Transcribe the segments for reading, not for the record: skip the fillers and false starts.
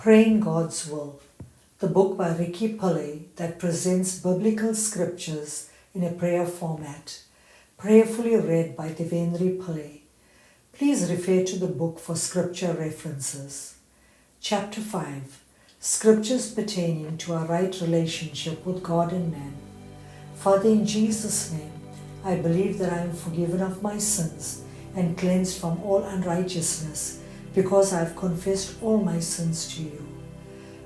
Praying God's Will, the book by Ricky Pillay that presents biblical scriptures in a prayer format, prayerfully read by Devanthree Pillay. Please refer to the book for scripture references. Chapter 5, Scriptures pertaining to our right relationship with God and man. Father, in Jesus' name, I believe that I am forgiven of my sins and cleansed from all unrighteousness, because I have confessed all my sins to you.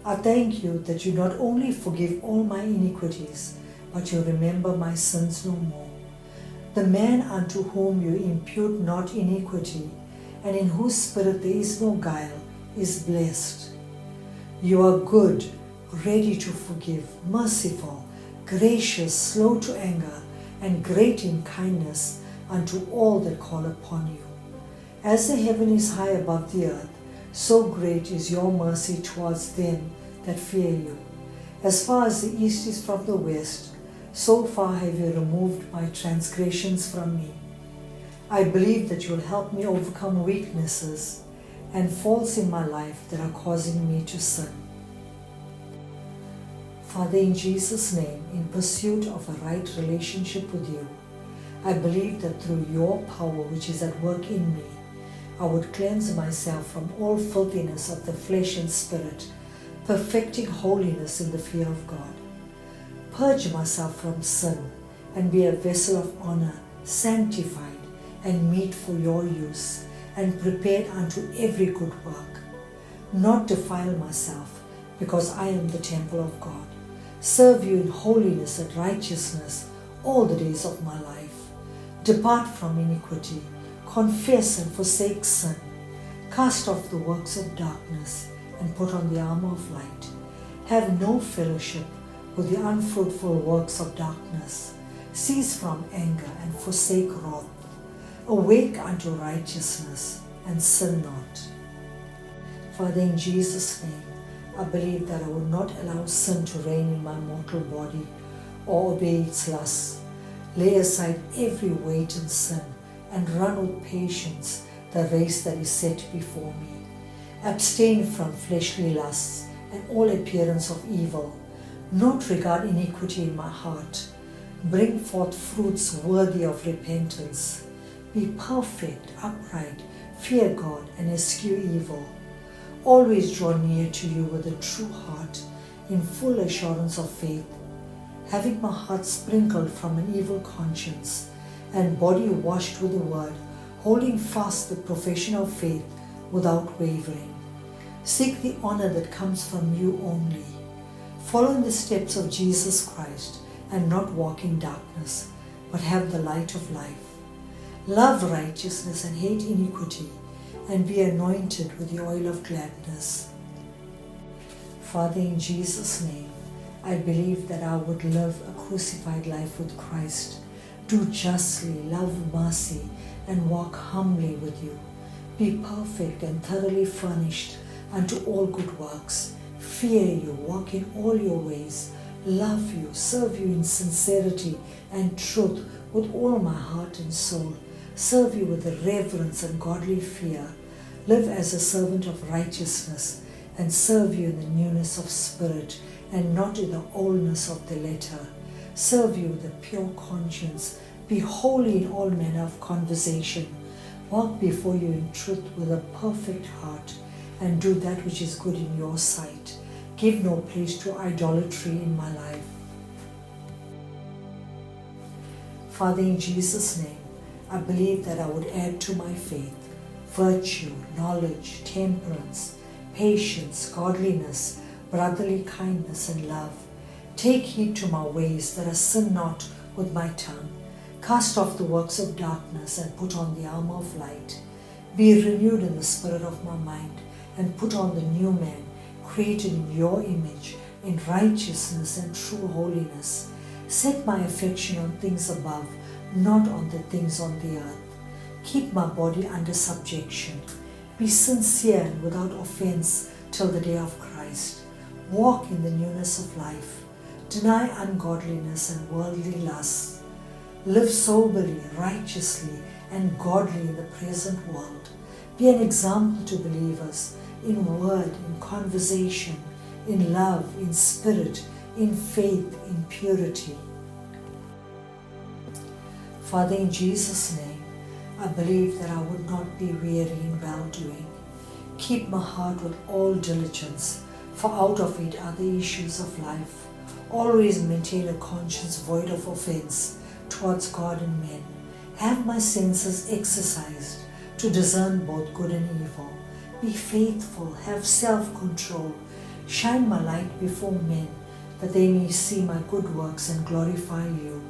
I thank you that you not only forgive all my iniquities, but you remember my sins no more. The man unto whom you impute not iniquity, and in whose spirit there is no guile, is blessed. You are good, ready to forgive, merciful, gracious, slow to anger, and great in kindness unto all that call upon you. As the heaven is high above the earth, so great is your mercy towards them that fear you. As far as the east is from the west, so far have you removed my transgressions from me. I believe that you will help me overcome weaknesses and faults in my life that are causing me to sin. Father, in Jesus' name, in pursuit of a right relationship with you, I believe that through your power which is at work in me, I would cleanse myself from all filthiness of the flesh and spirit, perfecting holiness in the fear of God. Purge myself from sin and be a vessel of honor, sanctified and meet for your use, and prepared unto every good work. Not defile myself, because I am the temple of God. Serve you in holiness and righteousness all the days of my life. Depart from iniquity, confess and forsake sin, cast off the works of darkness and put on the armor of light. Have no fellowship with the unfruitful works of darkness. Cease from anger and forsake wrath. Awake unto righteousness and sin not. Father, in Jesus' name, I believe that I will not allow sin to reign in my mortal body or obey its lusts. Lay aside every weight and sin and run with patience the race that is set before me. Abstain from fleshly lusts and all appearance of evil. Not regard iniquity in my heart. Bring forth fruits worthy of repentance. Be perfect, upright, fear God, and eschew evil. Always draw near to you with a true heart, in full assurance of faith, having my heart sprinkled from an evil conscience, and body washed with the word, holding fast the profession of faith without wavering. Seek the honor that comes from you only. Follow in the steps of Jesus Christ and not walk in darkness, but have the light of life. Love righteousness and hate iniquity, and be anointed with the oil of gladness. Father, in Jesus' name, I believe that I would live a crucified life with Christ, do justly, love mercy, and walk humbly with you. Be perfect and thoroughly furnished unto all good works. Fear you, walk in all your ways, love you, serve you in sincerity and truth with all my heart and soul, serve you with reverence and godly fear, live as a servant of righteousness, and serve you in the newness of spirit and not in the oldness of the letter. Serve you with a pure conscience, be holy in all manner of conversation, walk before you in truth with a perfect heart, and do that which is good in your sight. Give no place to idolatry in my life. Father, in Jesus' name, I believe that I would add to my faith virtue, knowledge, temperance, patience, godliness, brotherly kindness, and love. Take heed to my ways, that I sin not with my tongue. Cast off the works of darkness and put on the armor of light. Be renewed in the spirit of my mind, and put on the new man, created in your image, in righteousness and true holiness. Set my affection on things above, not on the things on the earth. Keep my body under subjection. Be sincere and without offense till the day of Christ. Walk in the newness of life. Deny ungodliness and worldly lusts. Live soberly, righteously, and godly in the present world. Be an example to believers in word, in conversation, in love, in spirit, in faith, in purity. Father, in Jesus' name, I believe that I would not be weary in well-doing. Keep my heart with all diligence, for out of it are the issues of life. Always maintain a conscience void of offense towards God and men. Have my senses exercised to discern both good and evil. Be faithful, have self-control. Shine my light before men, that they may see my good works and glorify you.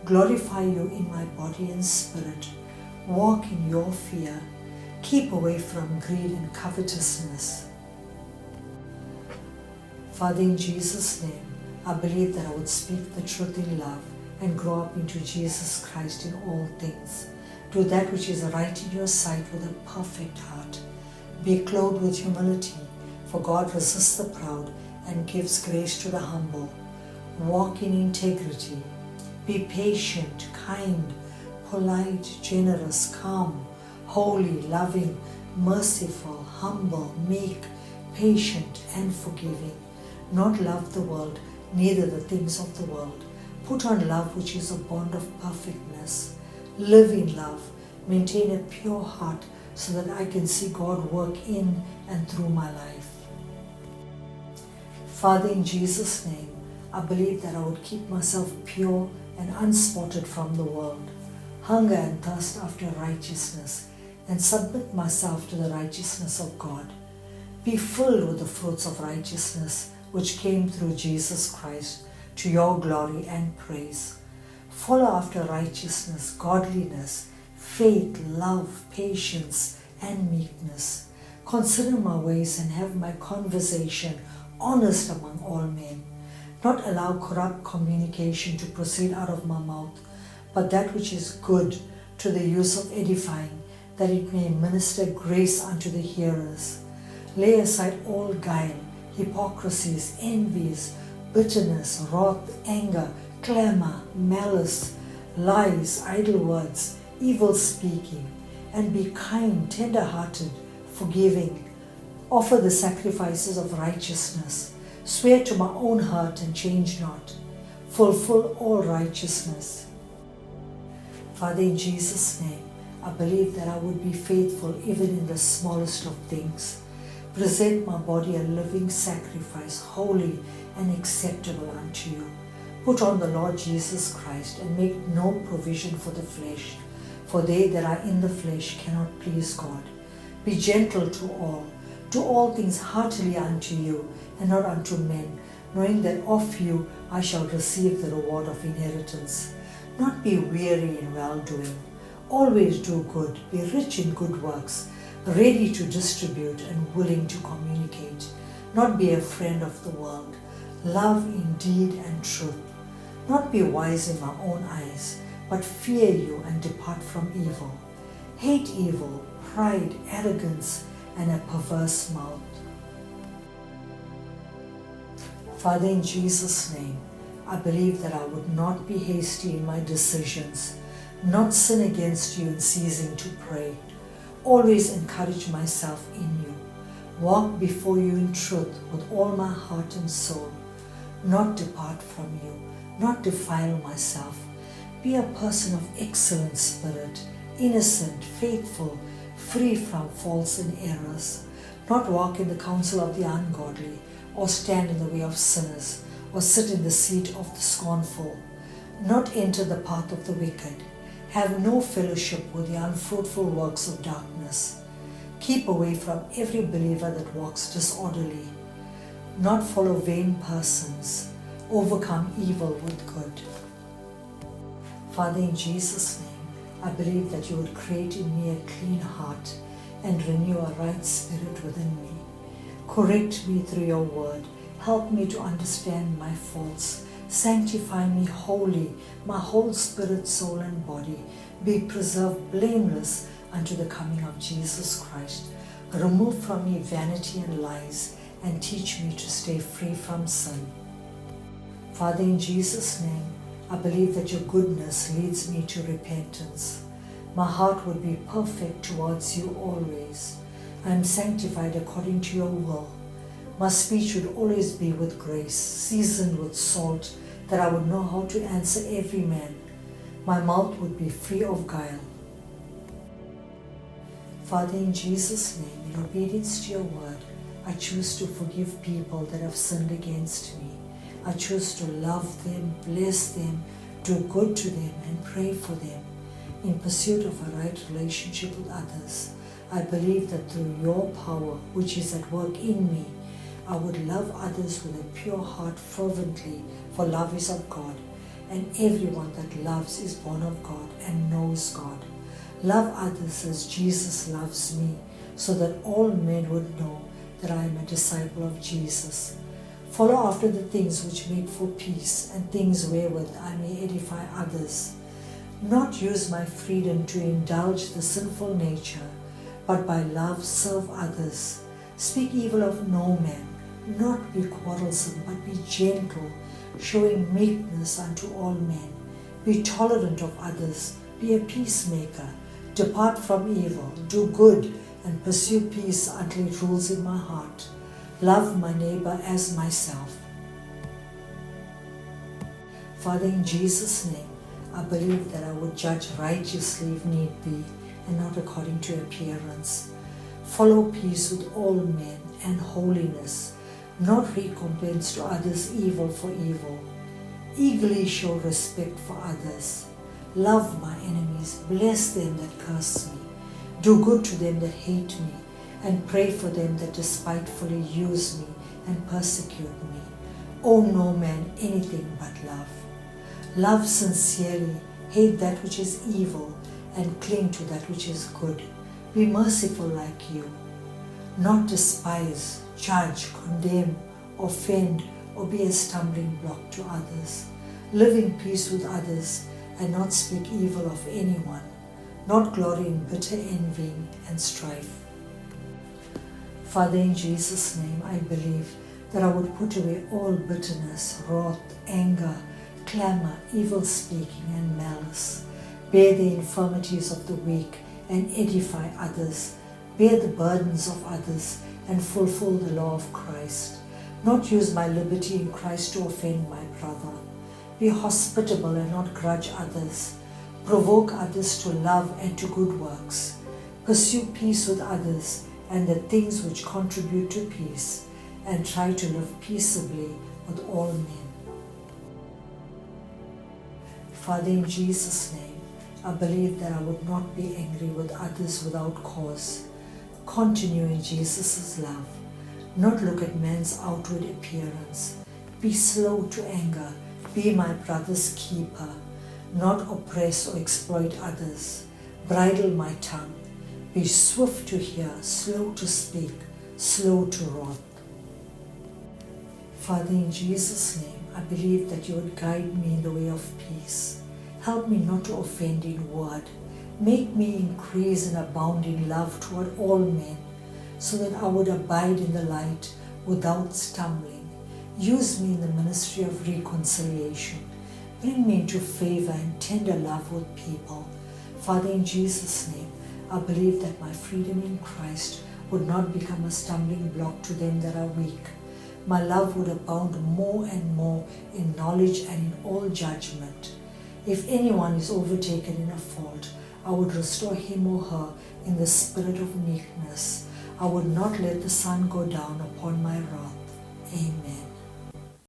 Glorify you in my body and spirit. Walk in your fear. Keep away from greed and covetousness. Father, in Jesus' name, I believe that I would speak the truth in love and grow up into Jesus Christ in all things. Do that which is right in your sight with a perfect heart. Be clothed with humility, for God resists the proud and gives grace to the humble. Walk in integrity. Be patient, kind, polite, generous, calm, holy, loving, merciful, humble, meek, patient, and forgiving. Not love the world, neither the things of the world. Put on love, which is a bond of perfectness. Live in love. Maintain a pure heart so that I can see God work in and through my life. Father, in Jesus' name, I believe that I would keep myself pure and unspotted from the world. Hunger and thirst after righteousness, and submit myself to the righteousness of God. Be filled with the fruits of righteousness which came through Jesus Christ, to your glory and praise. Follow after righteousness, godliness, faith, love, patience, and meekness. Consider my ways and have my conversation honest among all men. Not allow corrupt communication to proceed out of my mouth, but that which is good to the use of edifying, that it may minister grace unto the hearers. Lay aside all guile, hypocrisies, envies, bitterness, wrath, anger, clamor, malice, lies, idle words, evil speaking, and be kind, tender-hearted, forgiving. Offer the sacrifices of righteousness. Swear to my own heart and change not. Fulfill all righteousness. Father, in Jesus' name, I believe that I would be faithful even in the smallest of things. Present my body a living sacrifice, holy and acceptable unto you. Put on the Lord Jesus Christ and make no provision for the flesh, for they that are in the flesh cannot please God. Be gentle to all things heartily unto you, and not unto men, knowing that of you I shall receive the reward of inheritance. Not be weary in well-doing. Always do good, be rich in good works, ready to distribute and willing to communicate. Not be a friend of the world. Love in deed and truth. Not be wise in my own eyes, but fear you and depart from evil. Hate evil, pride, arrogance, and a perverse mouth. Father, in Jesus' name, I believe that I would not be hasty in my decisions, not sin against you in ceasing to pray. Always encourage myself in you. Walk before you in truth with all my heart and soul. Not depart from you, not defile myself. Be a person of excellent spirit, innocent, faithful, free from faults and errors. Not walk in the counsel of the ungodly, or stand in the way of sinners, or sit in the seat of the scornful. Not enter the path of the wicked. Have no fellowship with the unfruitful works of darkness. Keep away from every believer that walks disorderly. Not follow vain persons. Overcome evil with good. Father, in Jesus' name, I believe that you would create in me a clean heart and renew a right spirit within me. Correct me through your word. Help me to understand my faults. Sanctify me wholly, my whole spirit, soul, and body. Be preserved blameless unto the coming of Jesus Christ. Remove from me vanity and lies, and teach me to stay free from sin. Father, in Jesus' name, I believe that your goodness leads me to repentance. My heart would be perfect towards you always. I am sanctified according to your will. My speech should always be with grace, seasoned with salt, that I would know how to answer every man. My mouth would be free of guile. Father, in Jesus' name, in obedience to your word, I choose to forgive people that have sinned against me. I choose to love them, bless them, do good to them, and pray for them. In pursuit of a right relationship with others, I believe that through your power, which is at work in me, I would love others with a pure heart fervently, for love is of God, and everyone that loves is born of God and knows God. Love others as Jesus loves me, so that all men would know that I am a disciple of Jesus. Follow after the things which make for peace, and things wherewith I may edify others. Not use my freedom to indulge the sinful nature, but by love serve others. Speak evil of no man, not be quarrelsome, but be gentle, showing meekness unto all men. Be tolerant of others, be a peacemaker. Depart from evil, do good, and pursue peace until it rules in my heart. Love my neighbor as myself. Father, in Jesus' name, I believe that I would judge righteously if need be, and not according to appearance. Follow peace with all men and holiness, not recompense to others evil for evil. Eagerly show respect for others. Love my enemies, bless them that curse me. Do good to them that hate me, and pray for them that despitefully use me and persecute me. Owe no man anything but love. Love sincerely, hate that which is evil, and cling to that which is good. Be merciful like you. Not despise, judge, condemn, offend, or be a stumbling block to others. Live in peace with others, and not speak evil of anyone. Not glory in bitter envying and strife. Father, in Jesus' name, I believe that I would put away all bitterness, wrath, anger, clamor, evil speaking, and malice. Bear the infirmities of the weak and edify others. Bear the burdens of others and fulfill the law of Christ. Not use my liberty in Christ to offend my brother. Be hospitable and not grudge others. Provoke others to love and to good works. Pursue peace with others and the things which contribute to peace, and try to live peaceably with all men. Father, in Jesus' name, I believe that I would not be angry with others without cause. Continue in Jesus' love. Not look at man's outward appearance. Be slow to anger. Be my brother's keeper. Not oppress or exploit others. Bridle my tongue. Be swift to hear, slow to speak, slow to wrath. Father, in Jesus' name, I believe that you would guide me in the way of peace. Help me not to offend in word. Make me increase and abound in love toward all men, so that I would abide in the light without stumbling. Use me in the ministry of reconciliation. Bring me into favor and tender love with people. Father, in Jesus' name, I believe that my freedom in Christ would not become a stumbling block to them that are weak. My love would abound more and more in knowledge and in all judgment. If anyone is overtaken in a fault, I would restore him or her in the spirit of meekness. I would not let the sun go down upon my wrath.